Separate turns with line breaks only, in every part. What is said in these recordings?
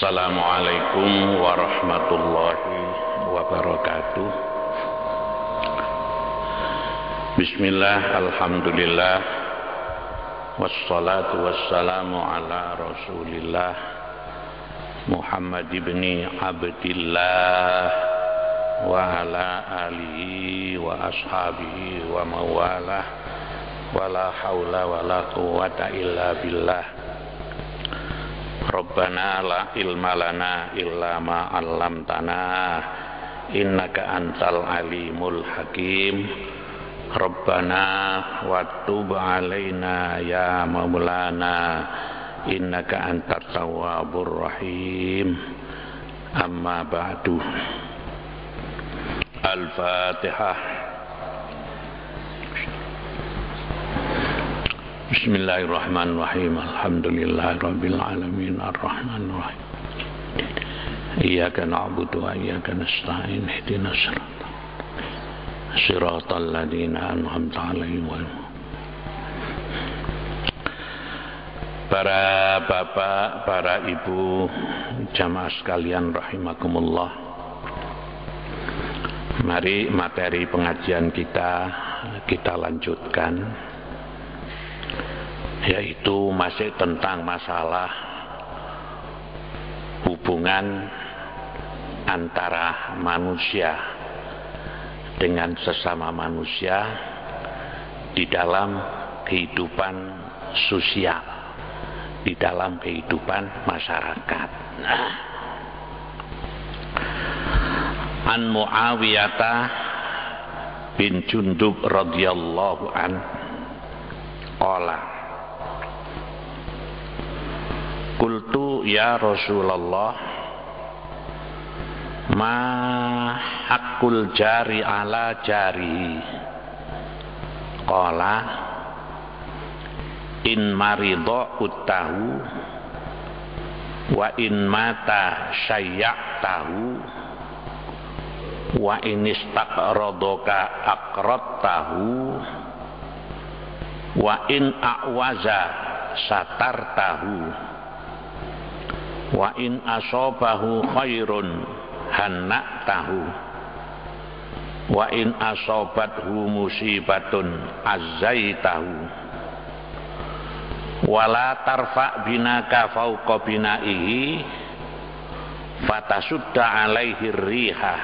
Assalamualaikum warahmatullahi wabarakatuh. Bismillah, alhamdulillah, wassalatu wassalamu ala rasulillah Muhammad ibni Abdillah wa ala alihi wa ashabihi wa mawalah, wala hawla wala quwwata illa billah. Rabbana la ilma lana illa ma 'allamtana innaka antal alimul hakim. Rabbana wa tub 'alaina ya maulana innaka antat tawwabur rahim. Amma ba'du. Al-Fatihah. Bismillahirrahmanirrahim. Alhamdulillahirabbil alamin arrahmanir rahim. Iyyaka na'budu wa iyyaka nasta'in. Ihdinas siratal ladzina an'amta 'alaihim. Para bapak, para ibu, jamaah sekalian rahimakumullah. Mari materi pengajian kita lanjutkan, yaitu masih tentang masalah hubungan antara manusia dengan sesama manusia di dalam kehidupan sosial, di dalam kehidupan masyarakat. An Muawiyah bin Jundub radhiyallahu an qala qultu ya Rasulullah ma haqqul jari ala jari qala in maridha uttahu wa in mata syayya'tahu wa in istaqradaka aqradtahu wa in a'waza satartahu wa in asobahu khairun hanna'tahu wa in asobathu musibatun azzaitahu wala tarfa binaka fauqa binaihi fatasudda alaihi riha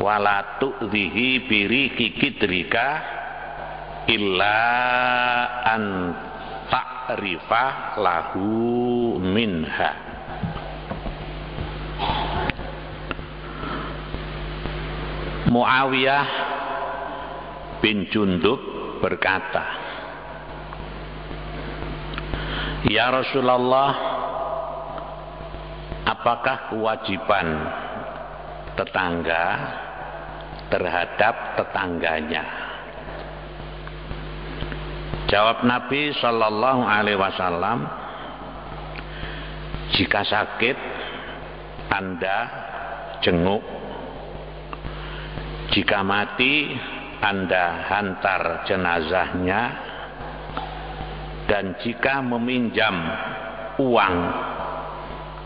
wala tu'dhihi birihi kidrika illa an ta'rifa lahu minha. Muawiyah bin Jundub berkata, ya Rasulullah, apakah kewajiban tetangga terhadap tetangganya? Jawab Nabi Sallallahu Alaihi Wasallam, jika sakit Anda jenguk, jika mati Anda hantar jenazahnya, dan jika meminjam uang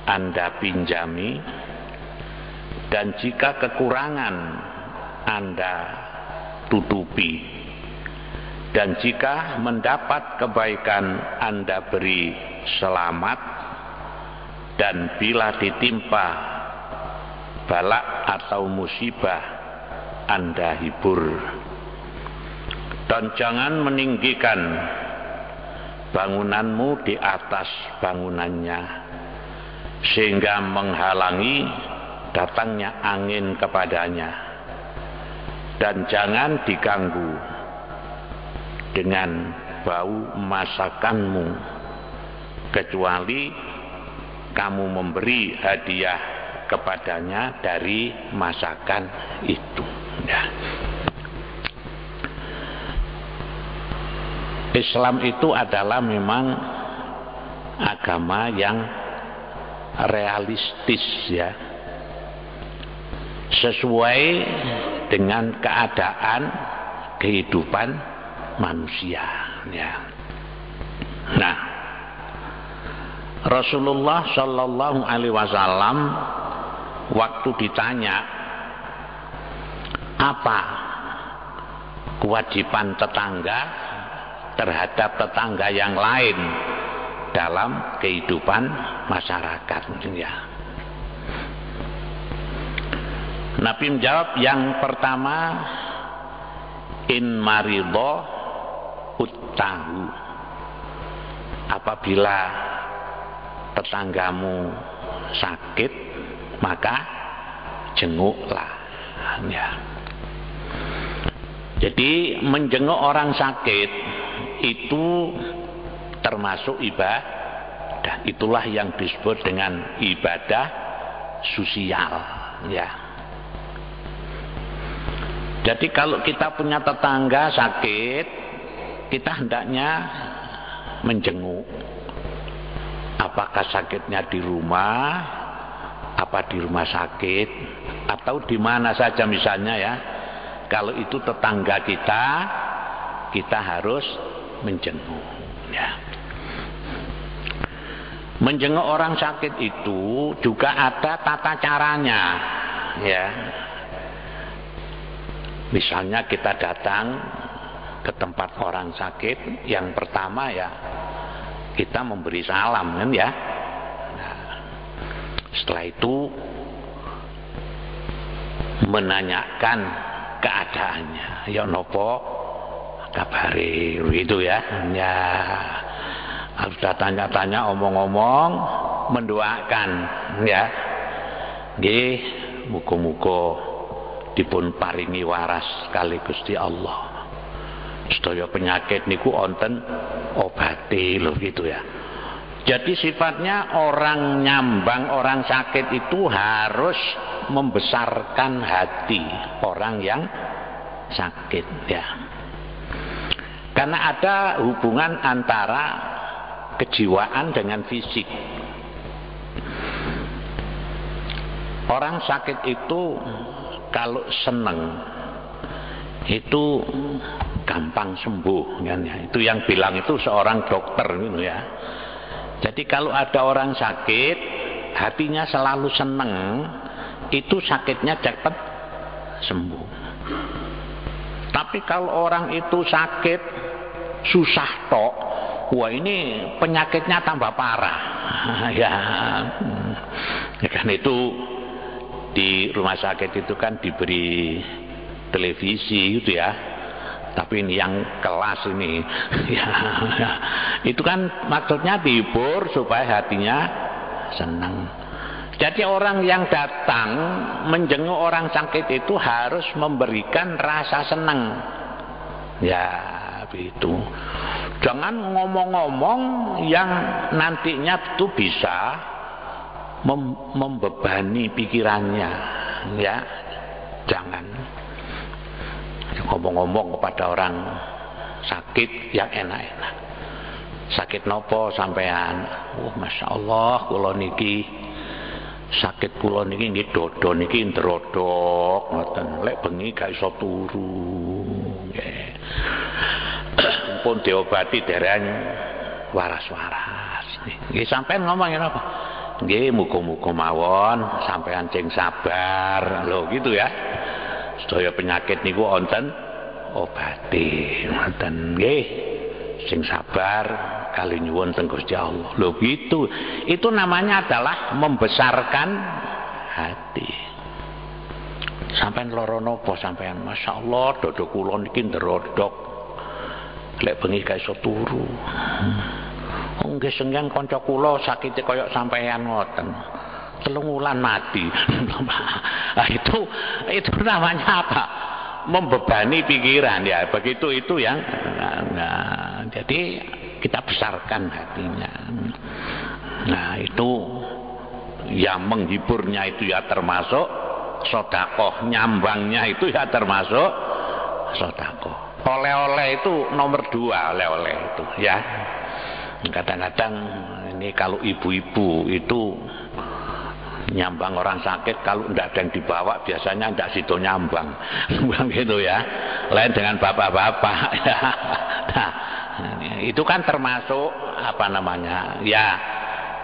Anda pinjami, dan jika kekurangan Anda tutupi, dan jika mendapat kebaikan Anda beri selamat, dan bila ditimpa balak atau musibah Anda hibur. Dan jangan meninggikan bangunanmu di atas bangunannya sehingga menghalangi datangnya angin kepadanya, dan jangan diganggu dengan bau masakanmu kecuali kamu memberi hadiah kepadanya dari masakan itu. Ya. Islam itu adalah memang agama yang realistis, ya, sesuai dengan keadaan kehidupan manusia, ya. Nah, Rasulullah Shallallahu Alaihi Wasallam waktu ditanya apa kewajiban tetangga terhadap tetangga yang lain dalam kehidupan masyarakat, ya. Nabi menjawab, yang pertama, in marido uttahu, apabila tetanggamu sakit maka jenguklah, ya. Jadi menjenguk orang sakit itu termasuk ibadah. Itulah yang disebut dengan ibadah sosial, ya. Jadi kalau kita punya tetangga sakit, kita hendaknya menjenguk. Apakah sakitnya di rumah, apa di rumah sakit, atau di mana saja misalnya, ya. Kalau itu tetangga kita, kita harus menjenguk, ya. Menjenguk orang sakit itu juga ada tata caranya, ya. Misalnya kita datang ke tempat orang sakit, yang pertama ya kita memberi salam, kan, ya. Nah, setelah itu menanyakan keadaannya, ya nopo kabari, gitu, ya. Ya, harus tanya-tanya, omong-omong, mendoakan, ya. Nggih, muga-muga dipun paringi waras kali Gusti Allah. Sedaya penyakit niku wonten obati, lho, gitu, ya. Jadi sifatnya orang nyambang orang sakit itu harus membesarkan hati orang yang sakit, ya. Karena ada hubungan antara kejiwaan dengan fisik. Orang sakit itu kalau seneng itu gampang sembuh, kan, ya. Itu yang bilang itu seorang dokter, gitu, ya. Jadi kalau ada orang sakit, hatinya selalu seneng, itu sakitnya cepat sembuh. Tapi kalau orang itu sakit susah tok, wah ini penyakitnya tambah parah. Ya, kan itu di rumah sakit itu kan diberi televisi, gitu, ya. Tapi ini yang kelas ini, ya, itu kan maksudnya dihibur supaya hatinya senang. Jadi orang yang datang menjenguk orang sakit itu harus memberikan rasa senang, ya, begitu. Jangan ngomong-ngomong yang nantinya itu bisa membebani pikirannya, ya. Jangan ngomong-ngomong kepada orang sakit yang enak-enak. Sakit nopo sampean? Masya Allah, kula niki sakit, kula niki nggih dodo niki ndrodok ngoten. Lek bengi gak iso turu. Nggih. Pun diobati dereng waras-waras. Nggih, sampean ngomong ya napa? Nggih, muga-muga mawon sampean sing sabar. Lho, gitu, ya. Sedaya penyakit niku wonten obati, ngoten nggih. Sing sabar kali nyuwun teng Gusti Allah. Lho, gitu. Itu namanya adalah membesarkan hati. Sampeyan lara napa sampeyan? Masyaallah, dodo kula niki ndrodok. Lek bengi gak iso turu. Nggih, senggang kanca kula sakite kaya sampeyan ngoten. 3 wulan mati. Nah, itu namanya apa? Membebani pikiran, ya. Begitu itu yang jadi kita besarkan hatinya. Nah, itu yang menghiburnya itu ya termasuk sedekah, nyambangnya itu ya termasuk sedekah. Oleh-oleh itu nomor 2, oleh-oleh itu, ya. Kadang-kadang ini kalau ibu-ibu itu nyambang orang sakit, kalau tidak ada yang dibawa biasanya tidak situ nyambang, gitu, ya. Lain dengan bapak-bapak, ya. Nah, itu kan termasuk apa namanya, ya,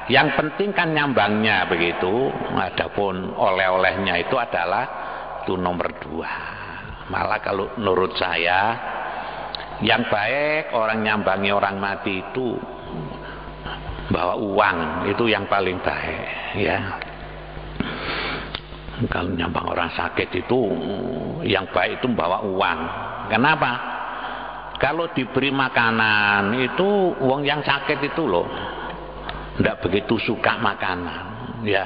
Yang penting kan nyambangnya begitu. Adapun oleh-olehnya itu adalah itu nomor 2. Malah kalau menurut saya yang baik orang nyambangi orang mati itu bawa uang, itu yang paling baik ya. Kalau nyambang orang sakit itu yang baik itu bawa uang. Kenapa? Kalau diberi makanan itu wong yang sakit itu loh tidak begitu suka makanan ya.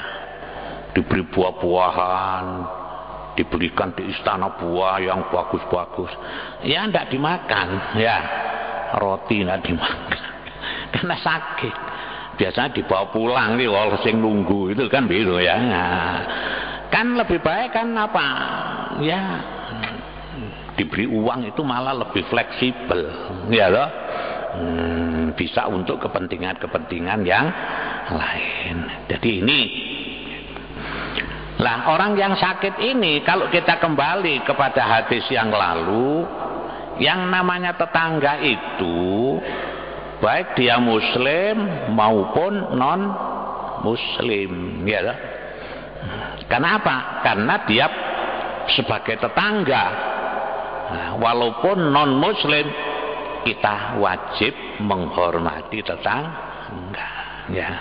Diberi buah-buahan, diberikan di istana buah yang bagus-bagus, ya tidak dimakan ya. Roti tidak dimakan karena sakit. Biasanya dibawa pulang nih kalau sing nunggu itu kan begitu ya. Nah, kan lebih baik kan apa ya, diberi uang itu malah lebih fleksibel ya loh. Bisa untuk kepentingan-kepentingan yang lain. Jadi ini lah, orang yang sakit ini kalau kita kembali kepada hadis yang lalu, yang namanya tetangga itu baik dia muslim maupun non muslim ya loh. Kenapa? Karena dia sebagai tetangga. Nah, walaupun non muslim kita wajib menghormati tetangga ya.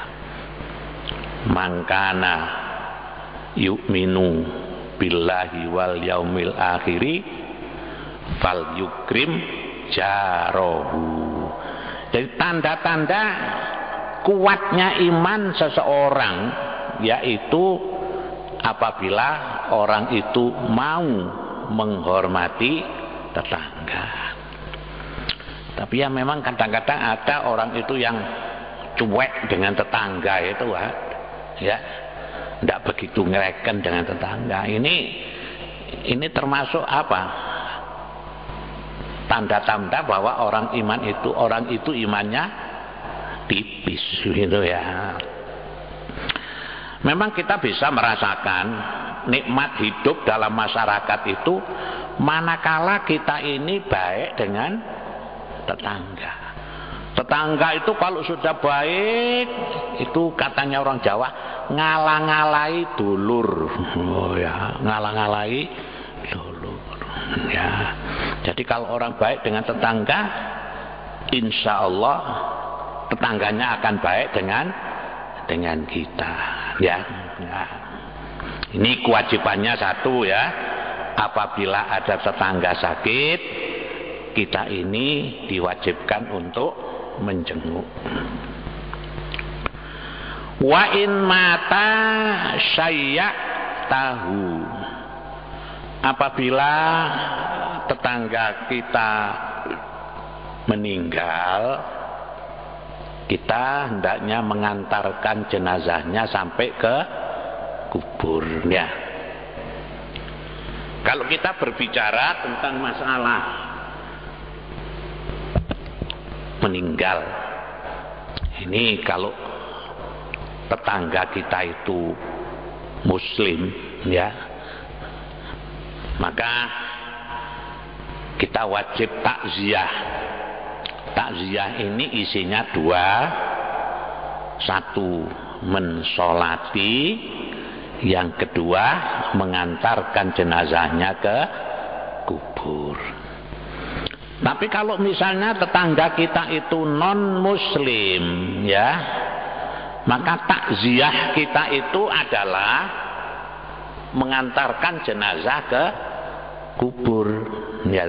Mangkana yu'minu billahi wal yaumil akhiri fal yukrim jarohu. Jadi tanda-tanda kuatnya iman seseorang yaitu apabila orang itu mau menghormati tetangga. Tapi ya memang kadang-kadang ada orang itu yang cuek dengan tetangga itu ya, tidak begitu ngereken dengan tetangga. Ini termasuk apa? Tanda-tanda bahwa orang itu imannya tipis gitu ya. Memang kita bisa merasakan nikmat hidup dalam masyarakat itu manakala kita ini baik dengan tetangga. Tetangga itu kalau sudah baik itu katanya orang Jawa ngalang-ngalai dulur. Oh ya, ngalang-ngalai dulur ya. Jadi kalau orang baik dengan tetangga, insya Allah tetangganya akan baik dengan kita ya. Nah, ini kewajibannya satu ya. Apabila ada tetangga sakit, kita ini diwajibkan untuk menjenguk. Wa in mata syayya tahu. Apabila tetangga kita meninggal, kita hendaknya mengantarkan jenazahnya sampai ke kuburnya. Kalau kita berbicara tentang masalah meninggal, ini kalau tetangga kita itu muslim ya, maka kita wajib takziah. Takziah ini isinya 2, 1 mensolati, yang kedua mengantarkan jenazahnya ke kubur. Tapi kalau misalnya tetangga kita itu non muslim ya, maka takziah kita itu adalah mengantarkan jenazah ke kubur ya.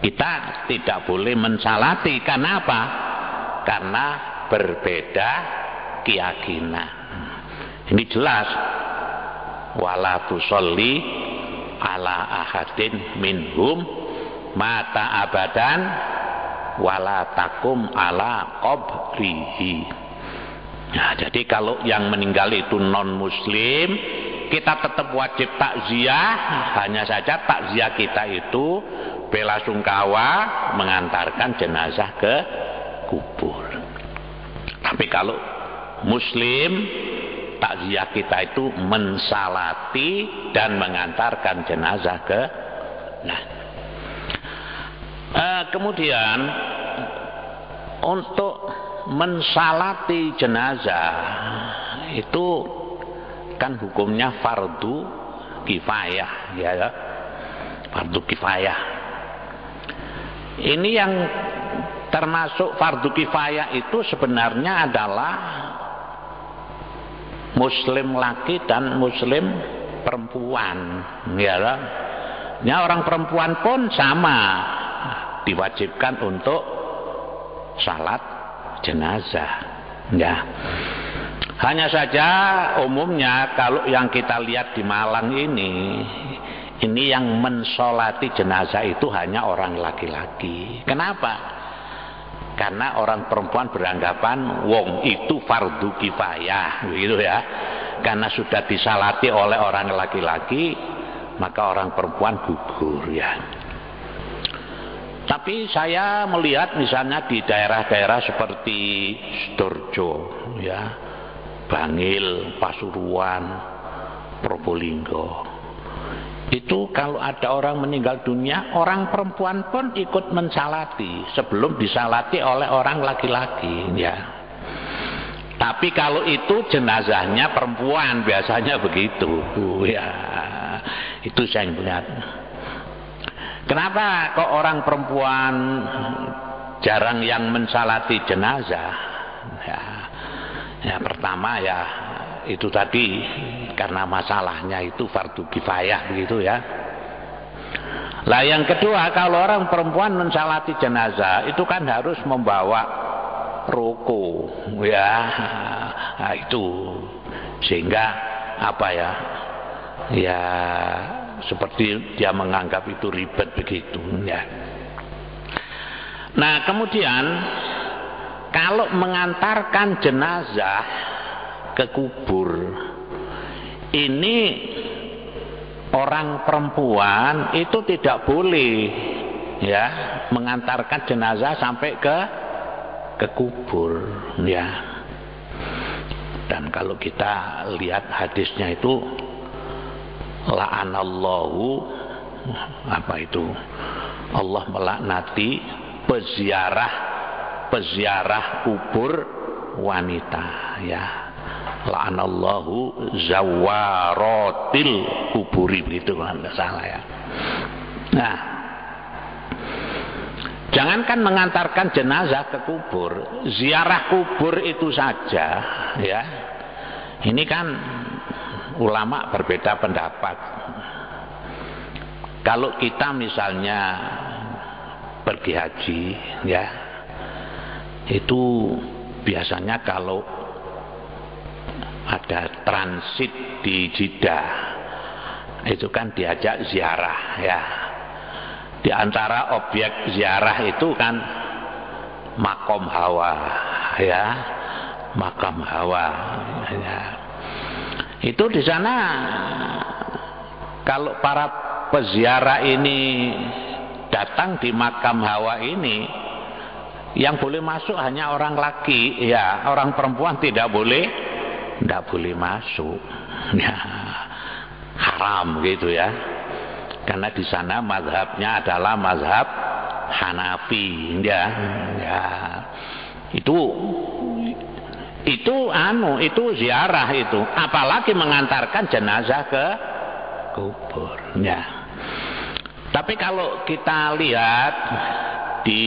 Kita tidak boleh mensalati. Karena apa? Karena berbeda keyakinan. Ini jelas. Wala tusolli ala ahadin minhum mata abadan wala takum ala qabrihi. Nah, jadi kalau yang meninggal itu non muslim, kita tetap wajib takziah. Hanya saja takziah kita itu bela sungkawa mengantarkan jenazah ke kubur. Tapi kalau muslim, takziah kita itu mensalati dan mengantarkan jenazah ke kemudian untuk mensalati jenazah itu kan hukumnya fardu kifayah, ya, fardu kifayah. Ini yang termasuk fardu kifayah itu sebenarnya adalah muslim laki dan muslim perempuan, ya. Ya, orang perempuan pun sama diwajibkan untuk salat jenazah, ya. Hanya saja umumnya kalau yang kita lihat di Malang ini yang mensolati jenazah itu hanya orang laki-laki. Kenapa? Karena orang perempuan beranggapan wong itu fardu kifayah, begitu ya. Karena sudah disalati oleh orang laki-laki, maka orang perempuan gugur, ya. Tapi saya melihat misalnya di daerah-daerah seperti Sidoarjo, ya, Bangil, Pasuruan, Probolinggo, itu kalau ada orang meninggal dunia, orang perempuan pun ikut mensalati sebelum disalati oleh orang laki-laki, ya. Tapi kalau itu jenazahnya perempuan, biasanya begitu, ya. Itu saya melihat. Kenapa kok orang perempuan jarang yang mensalati jenazah? Ya, pertama ya itu tadi karena masalahnya itu fardu kifayah, begitu ya. Lah yang kedua, kalau orang perempuan mensalati jenazah itu kan harus membawa roko, ya. Nah, itu sehingga apa ya? Ya seperti dia menganggap itu ribet begitu, ya. Nah, kemudian kalau mengantarkan jenazah ke kubur, ini orang perempuan itu tidak boleh, ya, mengantarkan jenazah sampai ke kubur, ya. Dan kalau kita lihat hadisnya itu la'anallahu, apa itu, Allah melaknati peziarah kubur wanita, ya. La'anallahu zawaratil kuburi, begitu kalau tidak salah, ya. Nah, jangankan mengantarkan jenazah ke kubur, ziarah kubur itu saja, ya. Ini kan ulama berbeda pendapat. Kalau kita misalnya pergi haji, ya, itu biasanya kalau ada transit di Jeddah itu kan diajak ziarah, ya. Di antara objek ziarah itu kan Maqam Hawa, ya, Makam Hawa, ya. Itu di sana kalau para peziarah ini datang di Makam Hawa ini, yang boleh masuk hanya orang laki, ya. Orang perempuan tidak boleh masuk, ya. Haram gitu, ya. Karena di sana mazhabnya adalah mazhab Hanafi, ya. Ya. Itu ziarah itu, apalagi mengantarkan jenazah ke kubur, ya. Tapi kalau kita lihat di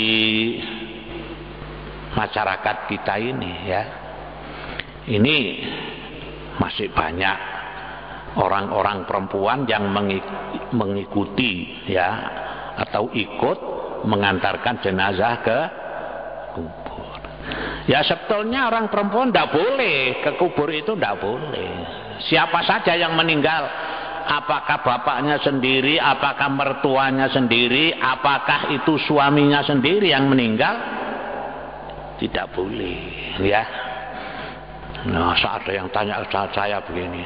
masyarakat kita ini, ya, ini masih banyak orang-orang perempuan yang mengikuti, ya, atau ikut mengantarkan jenazah ke kubur. Ya, sebetulnya orang perempuan tidak boleh ke kubur, itu tidak boleh. Siapa saja yang meninggal, apakah bapaknya sendiri, apakah mertuanya sendiri, apakah itu suaminya sendiri yang meninggal, tidak boleh, ya. Nah, saat ada yang tanya saya begini,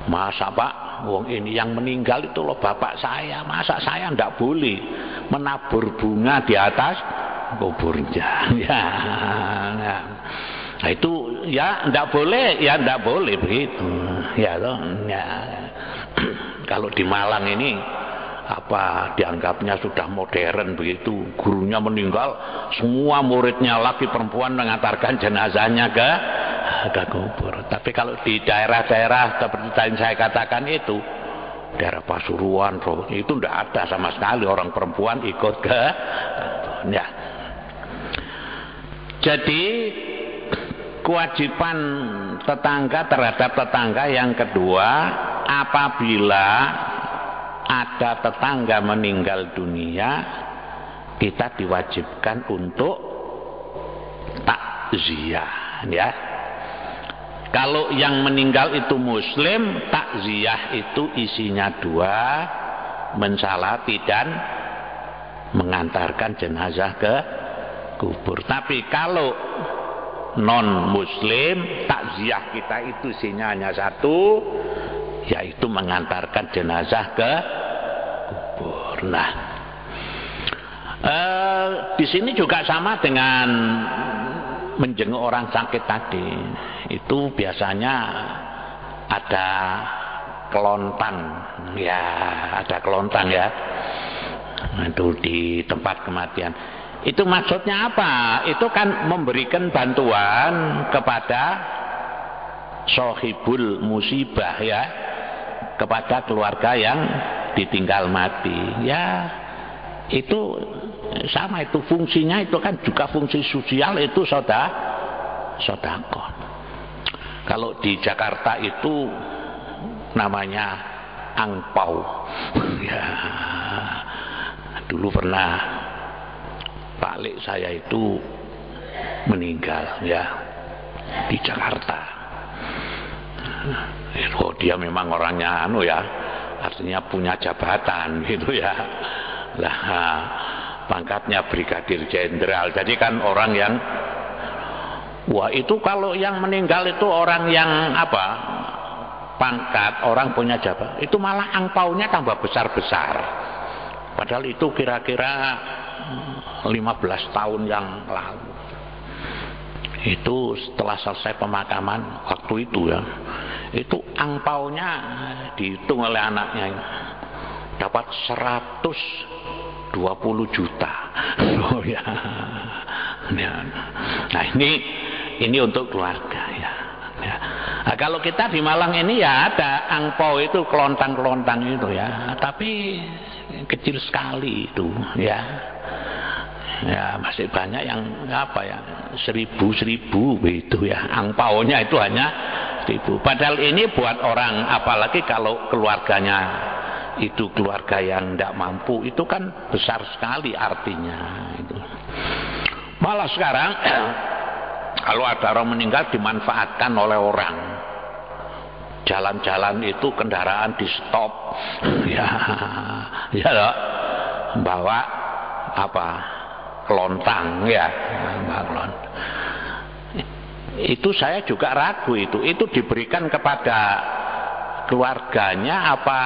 masa Pak, wong ini yang meninggal itu loh bapak saya, masa saya tidak boleh menabur bunga di atas kuburnya, ya. Nah, itu ya tidak boleh, ya tidak boleh begitu, ya toh, ya. Kalau di Malang ini dianggapnya sudah modern begitu, gurunya meninggal, semua muridnya laki perempuan mengantarkan jenazahnya ke kubur. Tapi kalau di daerah-daerah seperti tadi saya katakan itu, daerah Pasuruan itu tidak ada sama sekali orang perempuan ikut ke ya. Jadi kewajiban tetangga terhadap tetangga yang kedua, apabila ada tetangga meninggal dunia, kita diwajibkan untuk takziah ya. Kalau yang meninggal itu muslim, takziah itu isinya dua, mensalati dan mengantarkan jenazah ke kubur. Tapi kalau non muslim, takziah kita itu isinya hanya satu, yaitu mengantarkan jenazah ke kubur. Nah, di sini juga sama dengan menjenguk orang sakit tadi. Itu biasanya ada kelontang ya, itu di tempat kematian. Itu maksudnya apa? Itu kan memberikan bantuan kepada sohibul musibah ya, kepada keluarga yang ditinggal mati ya. Itu sama, itu fungsinya itu kan juga fungsi sosial, itu sedekah. Kalau di Jakarta itu namanya angpau ya. Dulu pernah Pak Lek saya itu meninggal ya di Jakarta. Oh, dia memang orangnya artinya punya jabatan gitu ya. Lah pangkatnya brigadir jenderal. Jadi kan orang yang itu kalau yang meninggal itu orang yang pangkat, orang punya jabatan, itu malah angpaunya tambah besar-besar. Padahal itu kira-kira 15 tahun yang lalu. Itu setelah selesai pemakaman waktu itu ya, itu angpaunya dihitung oleh anaknya dapat 120 juta. Oh ya. Nah ini untuk keluarga ya. Nah, kalau kita di Malang ini ya ada angpau itu kelontang-kelontang itu ya, tapi kecil sekali itu ya. Ya masih banyak yang 1000 gitu ya. Angpaunya itu hanya 1000. Padahal ini buat orang, apalagi kalau keluarganya itu keluarga yang tidak mampu, itu kan besar sekali artinya itu. Malah sekarang kalau ada orang meninggal dimanfaatkan oleh orang. Jalan-jalan itu kendaraan di stop ya loh, bawa kelontang ya, itu saya juga ragu itu diberikan kepada keluarganya apa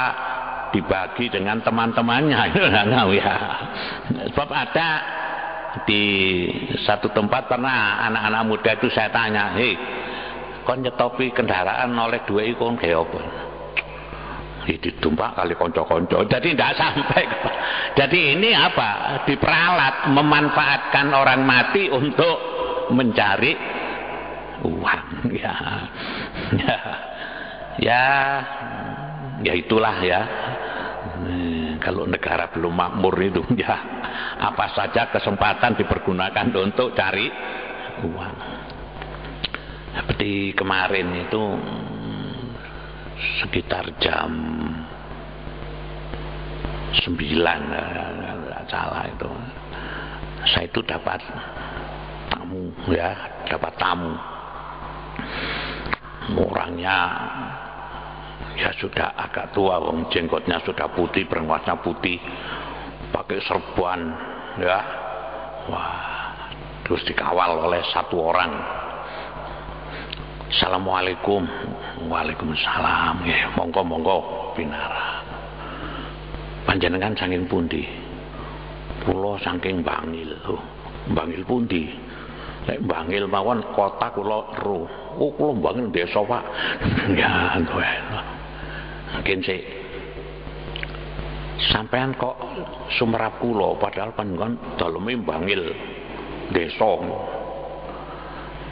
dibagi dengan teman-temannya, itu nggak tahu ya. Sebab ada di satu tempat pernah anak-anak muda itu saya tanya, hei, kon nyetopi kendaraan oleh dua ikon kayak apa? Ditumpak kali konco-konco, jadi tidak sampai. Jadi ini diperalat, memanfaatkan orang mati untuk mencari uang ya itulah ya. Kalau negara belum makmur itu ya apa saja kesempatan dipergunakan untuk cari uang. Seperti kemarin itu sekitar jam 9 nggak salah itu, saya itu dapat tamu orangnya ya sudah agak tua, jenggotnya sudah putih, berwarna putih, pakai serban ya, terus dikawal oleh satu orang. Assalamualaikum. Waalaikumsalam. Ya, monggo pinara. Panjenengan saking pundi? Kula saking Bangil. Bangil pundi? Nek Bangil mawon kota kula ro. Oh, kula Bangil desa, Pak. Ya, mungkin sih. sampean kok sumerap kula padahal panjenengan daleme Bangil desa.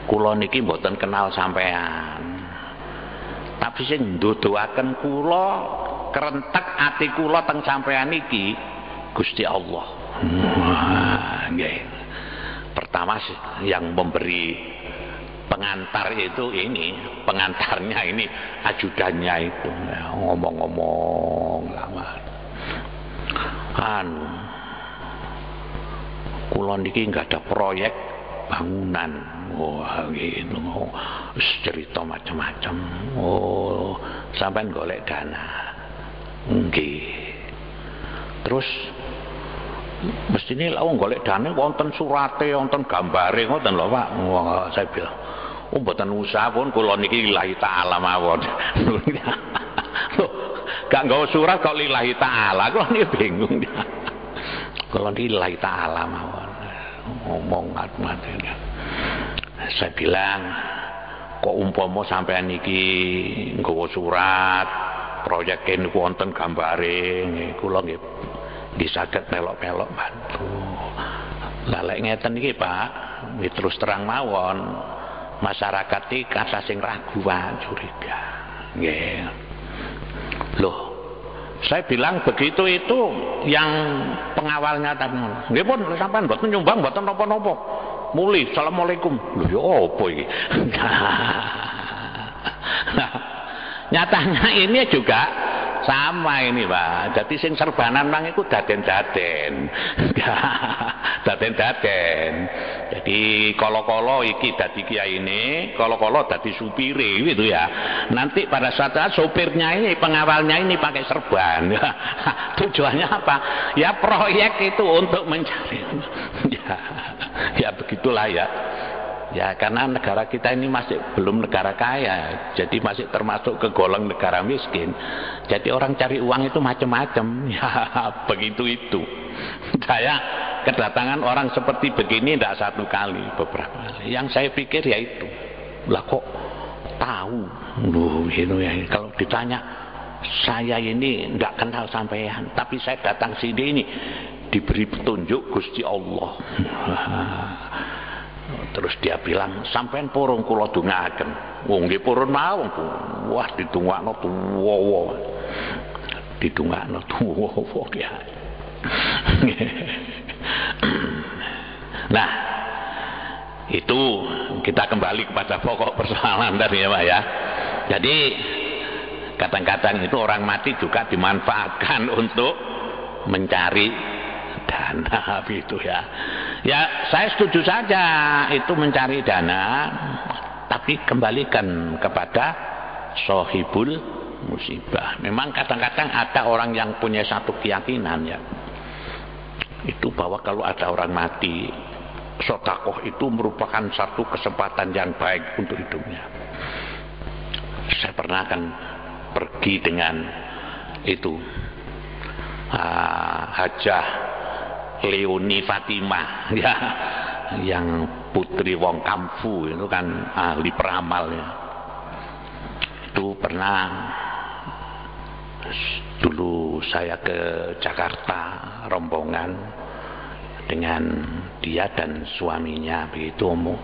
Kula niki mboten kenal sampean. Tapi sing nduduhaken kula kerentek ati kula teng sampean niki Gusti Allah. Nggih. Pertama yang memberi pengantar itu ini, pengantarnya ini ajudannya itu ngomong-ngomong kula niki nggak ada proyek bangunan. Wah gitu, cerita macam-macam. Oh, sampean golek dana, nggih. Terus mestine lha golek dana wonten surate, wonten gambare ngoten lho Pak. Wah, saya bilang, oh mboten usah pun kula niki lillahi taala mawon. Loh, gak nggawa surat kok lillahi taala, kula niki bingung. Kula niki lillahi taala mawon. Ngomong mat-mat. Saya bilang, kok umpama sampean niki nggawa surat proyek niku wonten gambare, kula nggih saged melok-melok bantu. Lah lek ngeten iki Pak, terus terang mawon, masyarakat iki kasa sing ragu Pak, curiga. Nggih. Loh, saya bilang begitu itu yang pengawalnya tadi. Nggih pun sampean mboten nyumbang mboten napa-napa. Muli, assalamualaikum. Loh ya apa iki? Nah, nyatanya ini juga sama ini Pak. Jadi sing serbanan mang iku daden-daden. Daden-daden. Jadi kolo-kolo iki dadi kiai ini, kolo-kolo dadi supire gitu ya. Nanti pada saat sopirnya ini, pengawalnya ini pakai serban. Tujuannya apa? Ya proyek itu untuk mencari. Ya begitulah ya. Ya karena negara kita ini masih belum negara kaya, jadi masih termasuk ke golongan negara miskin. Jadi orang cari uang itu macam-macam. Ya begitu itu. Saya kedatangan orang seperti begini tidak satu kali, beberapa kali. Yang saya pikir ya itu, lah kok tahu, loh gitu ya. Kalau ditanya, saya ini tidak kenal sampean, tapi saya datang sini ini diberi petunjuk Gusti Allah. Terus dia bilang, sampean purun kula dongaaken. Nggih purun mawon. Wah ditungakno tuwa. Ditungakno tuwa ya. Nah, itu kita kembali kepada pokok persoalan tadi ya Pak ya. Jadi kadang-kadang itu orang mati juga dimanfaatkan untuk mencari dana gitu ya. Ya saya setuju saja itu mencari dana, tapi kembalikan kepada sohibul musibah. Memang kadang-kadang ada orang yang punya satu keyakinan ya, itu bahwa kalau ada orang mati, sedekah itu merupakan satu kesempatan yang baik untuk hidupnya. Saya pernah kan pergi dengan itu Hajah Leoni Fatimah ya, yang putri wong Kamfu itu kan ahli peramal ya. Itu pernah dulu saya ke Jakarta rombongan dengan dia dan suaminya begitu Om.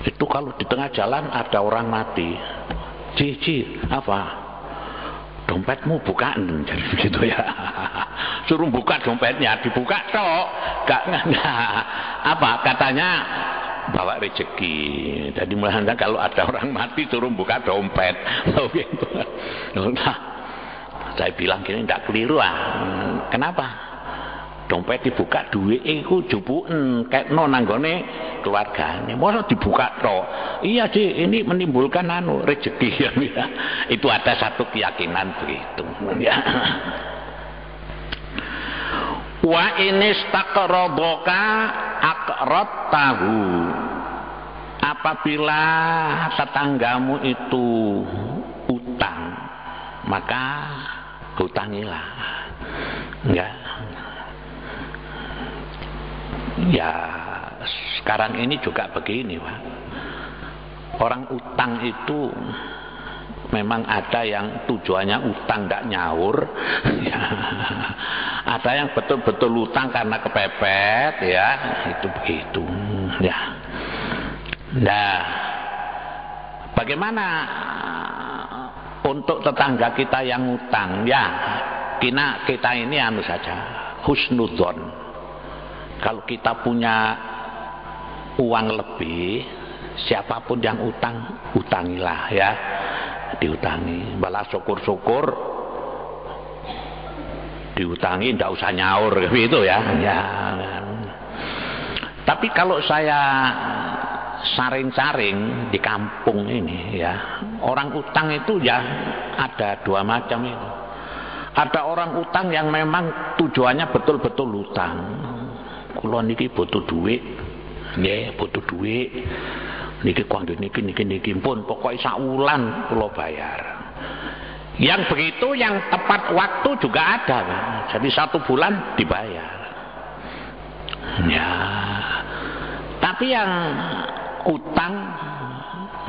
Itu kalau di tengah jalan ada orang mati, Ci apa? Dompetmu bukaan, jadi begitu ya. Suruh buka dompetnya, dibuka tok, gak apa katanya bawa rezeki. Jadi mulanya kalau ada orang mati suruh buka dompet. Nah, saya bilang gini tidak keliru Kenapa? Dompet dibuka duit iku jupuken kekno nanggone keluargane. Masa dibuka tok. Iya sih, ini menimbulkan rezeki ya. Itu ada satu keyakinan begitu ya. Wa inistaqradaka aqradtahu. Apabila tetanggamu itu utang, maka hutangilah. Enggak. Ya sekarang ini juga begini Pak. Orang utang itu memang ada yang tujuannya utang tidak nyaur, ya. Ada yang betul-betul utang karena kepepet, ya, itu begitu, ya. Nah, bagaimana untuk tetangga kita yang utang? Ya, kita ini anu saja, husnudzon. Kalau kita punya uang lebih, siapapun yang utang, utangilah, ya, diutangi. Balas syukur-syukur, diutangi, tidak usah nyaur, gitu ya. Ya. Tapi kalau saya saring-saring di kampung ini, ya, orang utang itu ya ada dua macam itu. Ada orang utang yang memang tujuannya betul-betul utang. Kula niki butuh duit, nggih, butuh duit. Niki kangge niki pun pokoknya sak wulan kula bayar. Yang begitu yang tepat waktu juga ada, kan? Jadi 1 bulan dibayar. Ya. Tapi yang utang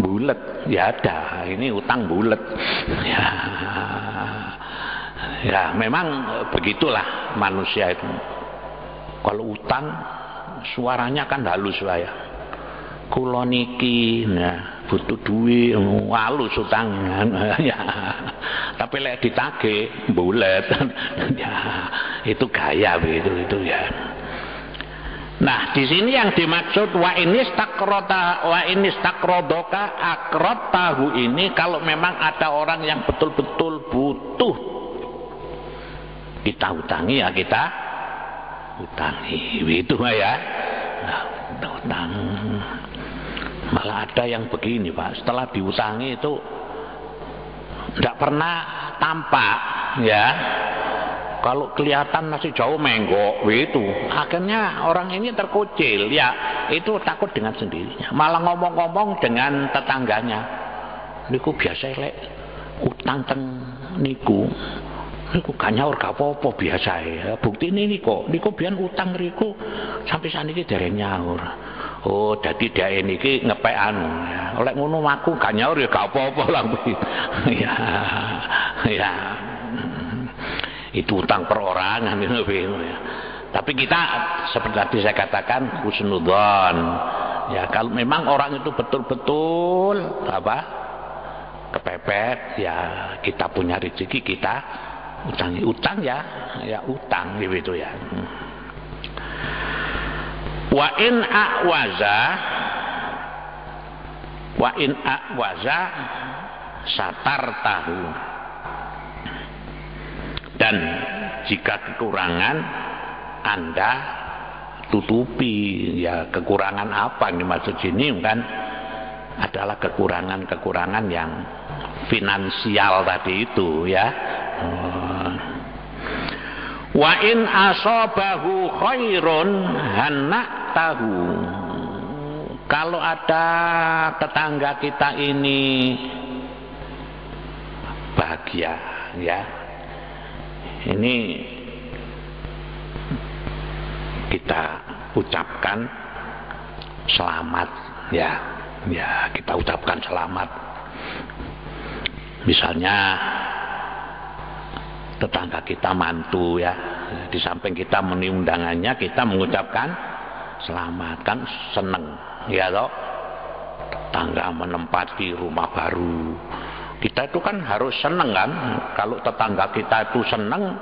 bulet ya ada, ini utang bulet. Ya. Ya, memang begitulah manusia itu. Kalau utang suaranya kan halus ya. Kula niki nah butuh duit halus utang ya. Tapi lek ditagih bulet ya itu gaya begitu itu ya. Nah, di sini yang dimaksud wa ini stakrodoka akrot tahu ini kalau memang ada orang yang betul-betul butuh kita utangi ya kita utangi itu ya. Nah, utang. Malah ada yang begini Pak, setelah diutangi itu tidak pernah tampak ya. Kalau kelihatan masih jauh menggok itu, akhirnya orang ini terkucil ya, itu takut dengan sendirinya. Malah ngomong-ngomong dengan tetangganya, niku biasa lek utang teng niku gak nyaur gak apa-apa biasa ya. Bukti ini niku biyen utang niku sampai saniki dereng nyaur. Oh, dadi dhek niki ngepek anu ya. Oleh ngono aku gak nyaur ya gak apa-apa lah. Ya. Ya. Itu utang perorangan itu ya. Tapi kita seperti tadi saya katakan husnudzon. Ya, kalau memang orang itu betul-betul apa? Kepepet ya, kita punya rezeki kita utangi. Utang ya utang gitu ya. Wa in a'waza satar tahu. Dan jika kekurangan Anda tutupi ya. Kekurangan apa yang dimaksud sini kan adalah kekurangan yang finansial tadi itu ya. Wa in asabahu khairun tahu. Kalau ada tetangga kita ini bahagia ya, ini kita ucapkan selamat ya, kita ucapkan selamat. Misalnya tetangga kita mantu ya, di samping kita memenuhi undangannya kita mengucapkan selamat, kan seneng ya toh. Tetangga menempati rumah baru, kita itu kan harus seneng kan. Kalau tetangga kita itu seneng,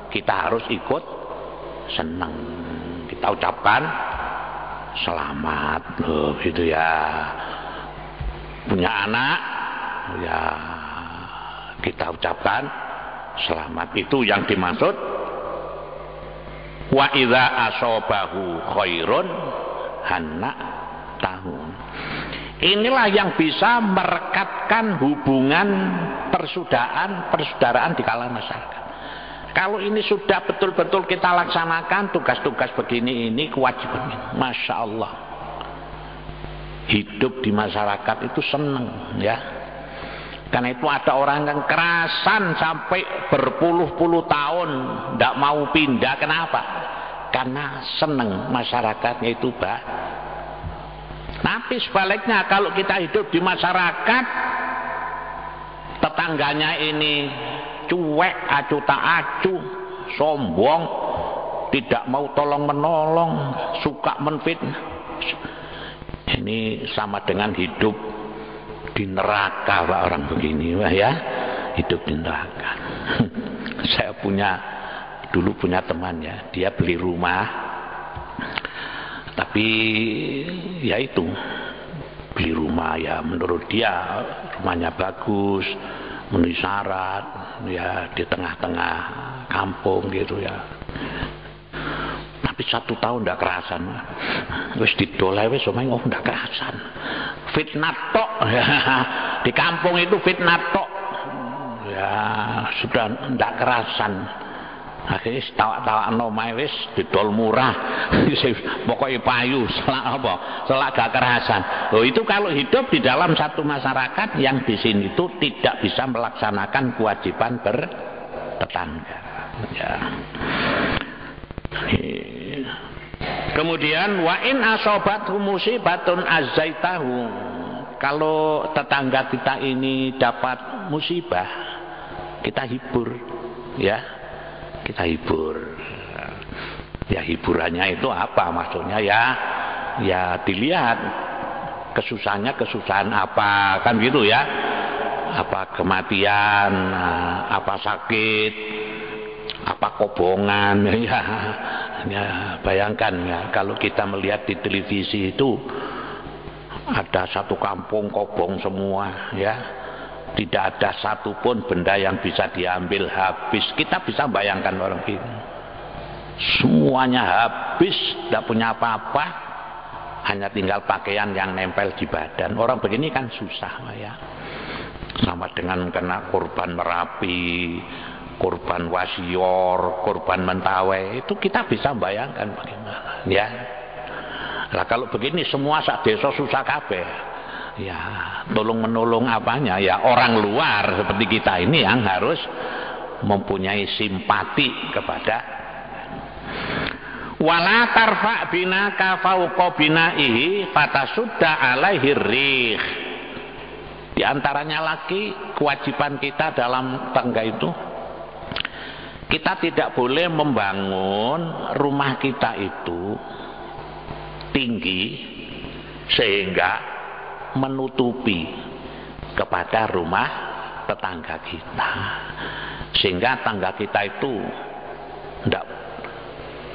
kita harus ikut seneng. Kita ucapkan selamat loh gitu ya. Punya anak ya, kita ucapkan selamat. Itu yang dimaksud wa idza asabahu khairun tahu. Inilah yang bisa merekatkan hubungan persaudaraan di kalangan masyarakat. Kalau ini sudah betul-betul kita laksanakan tugas-tugas begini, ini kewajiban. Masya Allah, hidup di masyarakat itu senang ya. Karena itu ada orang yang kerasan sampai berpuluh-puluh tahun tidak mau pindah. Kenapa? Karena senang masyarakatnya itu Tapi sebaliknya kalau kita hidup di masyarakat tetangganya ini cuek, acu tak acu, sombong, tidak mau tolong menolong, suka menfitnah, ini sama dengan hidup di neraka Pak, orang begini Pak ya, hidup di neraka. Saya dulu punya teman ya, dia beli rumah, tapi ya itu beli rumah ya menurut dia rumahnya bagus, memenuhi syarat ya, di tengah-tengah kampung gitu ya. Tapi 1 tahun ndak kerasan, wis didolai wis omahe ndak kerasan, fitnah tok. Di kampung itu fitnah tok ya, sudah ndak kerasan. Akhirnya tawak-tawak omahe wis didol murah. Pokoknya payu, selak gak kerasan. Loh, itu kalau hidup di dalam satu masyarakat yang di sini itu tidak bisa melaksanakan kewajiban bertetangga ya. Kemudian wa in asobathu musibatun azzaitahu, kalau tetangga kita ini dapat musibah, kita hibur ya, kita hibur ya. Hiburannya itu apa maksudnya ya, ya dilihat kesusahannya, kesusahan apa kan gitu ya, apa kematian, apa sakit, apa kobongan ya. Ya bayangkan ya, kalau kita melihat di televisi itu ada satu kampung kobong semua ya, tidak ada satupun benda yang bisa diambil habis. Kita bisa bayangkan orang ini semuanya habis, tidak punya apa-apa, hanya tinggal pakaian yang nempel di badan. Orang begini kan susah ya, sama dengan kena korban Merapi, korban Wasior, korban Mentawai, itu kita bisa bayangkan bagaimana ya. Lah kalau begini semua sak desa susah kabeh ya, tolong menolong apanya ya, orang luar seperti kita ini yang harus mempunyai simpati kepada. Wala tarfa binaka fauqa binaihi fatasudda alaihi rih. Di antaranya lagi kewajiban kita dalam tangga itu, kita tidak boleh membangun rumah kita itu tinggi sehingga menutupi kepada rumah tetangga kita, sehingga tangga kita itu enggak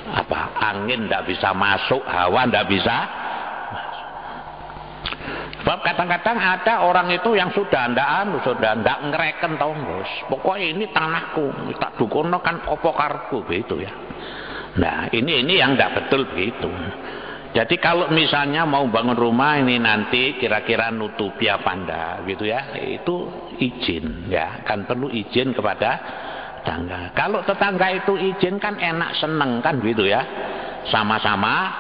apa, angin enggak bisa masuk, hawa enggak bisa. Sebab kadang-kadang ada orang itu yang sudah ndak ngereken tau bos, pokoknya ini tanahku, tak dukono kan opo karku begitu ya. Nah ini yang ndak betul begitu. Jadi kalau misalnya mau bangun rumah ini nanti kira-kira nutupi apa ndak gitu ya, itu izin ya, kan perlu izin kepada tetangga. Kalau tetangga itu izin kan enak, seneng kan gitu ya, sama-sama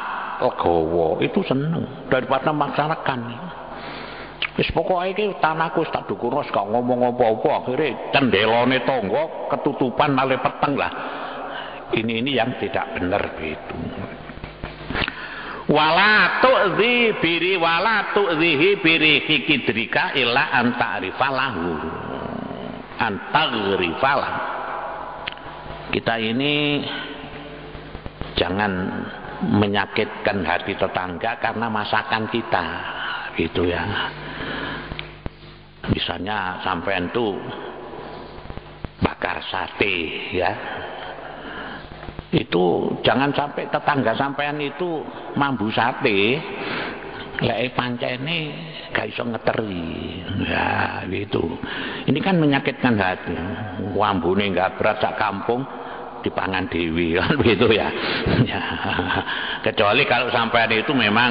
legowo, itu seneng daripada masyarakat. Wis pokoke iki tanahku tak dukono, gak ngomong apa-apa, akhirnya cendelone tonggo ketutupan malih peteng lah. Ini yang tidak benar begitu. Wala tu'zihi biri kidrika illa anta'rifalahu antagrifalah. Kita ini jangan menyakitkan hati tetangga karena masakan kita gitu ya. Misalnya sampean tuh bakar sate ya, itu jangan sampai tetangga sampean itu mambu sate lek pancene gak iso ngeteri ya gitu. Ini kan menyakitkan hati, wambune gak berat sak kampung dipangan dewi kan begitu ya. Ya. Kecuali kalau sampean itu memang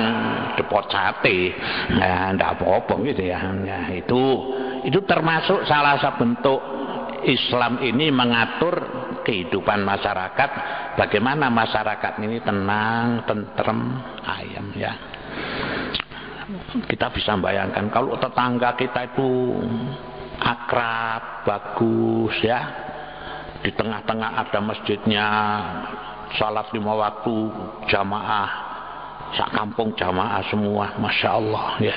depot sate, ya ndak apa-apa gitu ya. Ya itu termasuk salah satu bentuk Islam ini mengatur kehidupan masyarakat, bagaimana masyarakat ini tenang, tentrem, ayem ya. Kita bisa bayangkan kalau tetangga kita itu akrab, bagus ya, di tengah-tengah ada masjidnya, salat 5 waktu jamaah, sak kampung jamaah semua, masya Allah ya,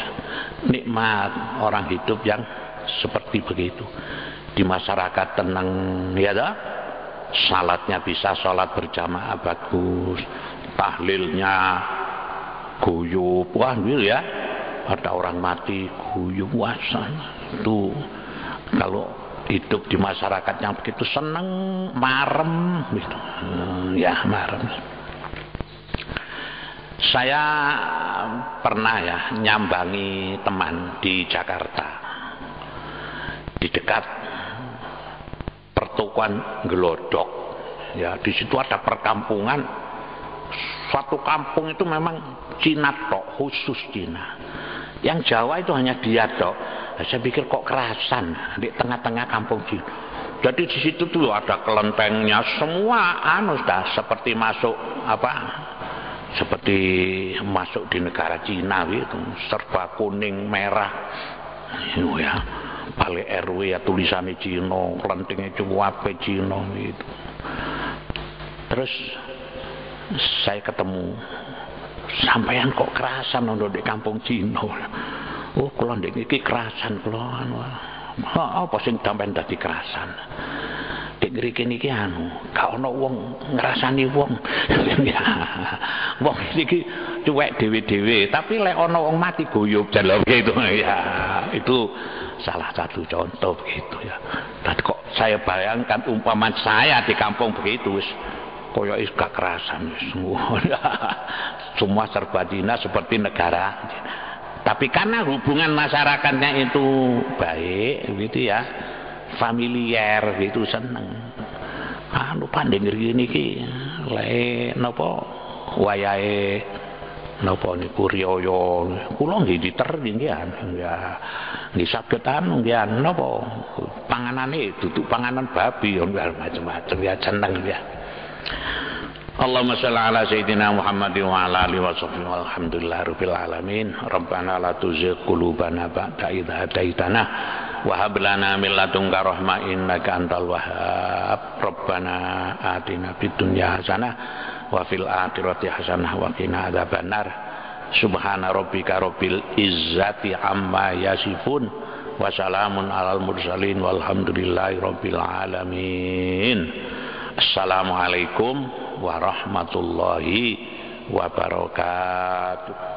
nikmat orang hidup yang seperti begitu. Di masyarakat tenang ya dah. Salatnya bisa salat berjamaah bagus, tahlilnya guyub, wah ya. Ada orang mati guyub puasa. Itu kalau hidup di masyarakat yang begitu seneng, marem gitu. Ya marem. Saya pernah ya nyambangi teman di Jakarta, di dekat pertokoan Glodok. Ya, di situ ada perkampungan. Suatu kampung itu memang Cina tok, khusus Cina. Yang Jawa itu hanya dia tok. Saya pikir kok kerasan di tengah-tengah kampung Cina. Jadi di situ tuh ada kelentengnya, semua dah seperti masuk seperti masuk di negara Cina gitu, serba kuning merah. Ya, balik RW ya tulisannya Cina, kelentengnya cuape Cina gitu. Terus saya ketemu, sampean kok kerasan untuk di kampung Cina. Oh, kula ndek iki kerasan kula. Apa sing sampean dadi kerasan? Dek ngriki niki gak ono wong ngrasani wong. Wong iki cuek dhewe-dhewe, tapi lek ono wong mati guyub jalur gitu ya. Itu salah satu contoh begitu ya. Dan kok saya bayangkan umpaman saya di kampung begitu wis koyo gak kerasan wis. Semua serba Cina seperti negara. Tapi karena hubungan masyarakatnya itu baik gitu ya, familiar gitu, seneng. Pandai ngene iki lek napa wayahe napa niku riyaya kula nggih diter nggih ya nggih saged nggih napa panganane duduk panganan babi macam-macam ya, seneng ya. Allahumma shalli ala sayyidina Muhammadin wa ala alihi wa sahbihi walhamdulillahirabbil alamin. Rabbana la tuzigh qulubana ba'da idh hadaitana wa hab lana min ladunka rahmah innaka antal wahhab. Rabbana atina fid dunya hasanah wa fil akhirati hasanah wa qina adzabannar. Subhana rabbika rabbil izzati amma yasifun wa salamun alal mursalin walhamdulillahi rabbil alamin. Assalamualaikum warahmatullahi wabarakatuh.